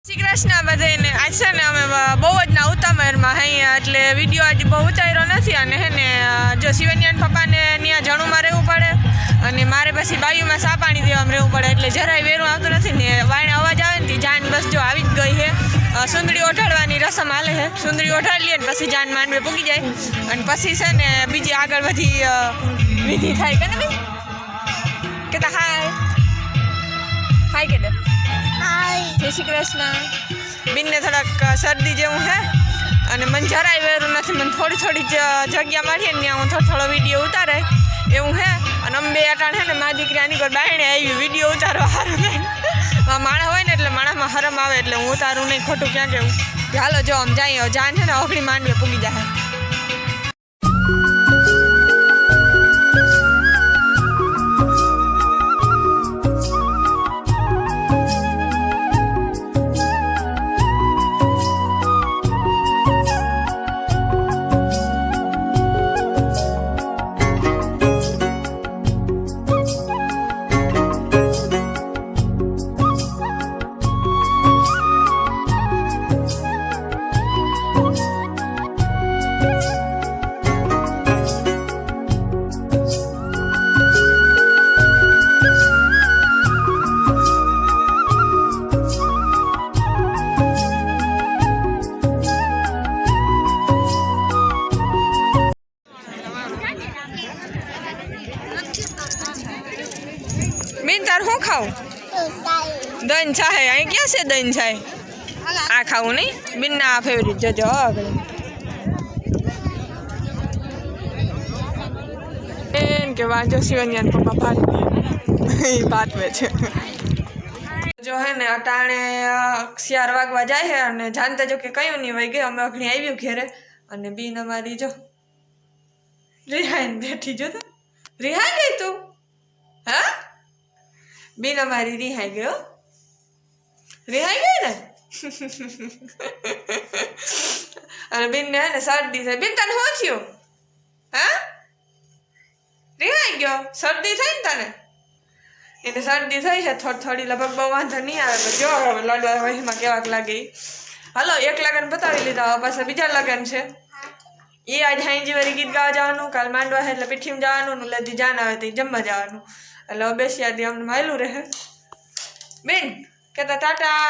શ્રી કૃષ્ણ બધાને. આજ છે ને અમે બહુ જ ના ઉતામેરમાં અહીંયા એટલે વિડીયો આજે બહુ ઉતાર્યો નથી અને હે ને જો શિવન્યાન પપ્પાને ત્યાં જણુમાં રહેવું પડે અને મારે પછી બાયુમાં સા પાણી દેવામાં રહેવું પડે એટલે જરાય વેરું આવતું નથી ને વાણે અવાજ આવે ને જાન બસ જો આવી જ ગઈ છે. સુંદરી ઓઢાડવાની રસમ હાલે છે. સુંદરી ઓઢાડી લઈએ ને પછી જાન માંડવે પૂગી જાય અને પછી છે ને બીજી આગળ બધી વિધિ થાય કે ને કે હાય હાય કે દે જય શ્રી કૃષ્ણ. બીનને થોડાક શરદી જેવું છે અને મને જરાય વેરું નથી. મને થોડી જગ્યા મળીએ ને ત્યાં હું થોડો વિડીયો ઉતારે એવું છે અને અમે બે અટાણ છે ને મારી દીકરી આની પર બાયણે આવી વિડીયો ઉતારવા સારું નહીં. માણસ હોય ને એટલે માણસમાં હરમ આવે એટલે હું ઉતારું નહીં ખોટું ક્યાં કેવું. હાલો જો આમ જાય જાન છે ને ઓખડી માંડવે પૂગી જાય. બેન તાર શું ખાવું? દહીં છાય. અહીં ક્યાં છે દહીં છાય? આ ખાવું નહીં બેનના આ ફેવરિટ જજો આગળ બેન કે વાંચો શિવન્યાન પપ્પા ભારી પાતવે છે. જો હે ને અટાણે 4 વાગવા જાય છે અને જાણતા જો કે કયું નહીં વહી ગઈ. અમે અઘણી આવ્યું ઘેરે અને બીન અમારી જો રિહાઈને બેઠી જો તો રિહાઈ ગઈ તું હા બીન અમારી રિહાઈ ગયો. રિહાઈ ગઈ ને અને બેન ને ને શરદી થઈ. બેન તને શું થયું? હા રિહાઈ ગયો. શરદી થઈ ને તને? એને શરદી થઈ છે થોડી લગભગ બહુ વાંધો નહીં આવે પણ જો હવે લડવા વહીમાં કેવાક લાગે. હાલો એક લગન બતાવી લીધા હવે પાછા બીજા લગન છે. એ આજ હાઈજી વાળી ગીત ગાવા જવાનું, કાલ માંડવા એટલે પીઠીમાં જવાનું ને લધી જાન આવે તો જમવા જવાનું એટલે બેસ્યાથી અમને માયલું રહે. બેન કહેતા ટાટા.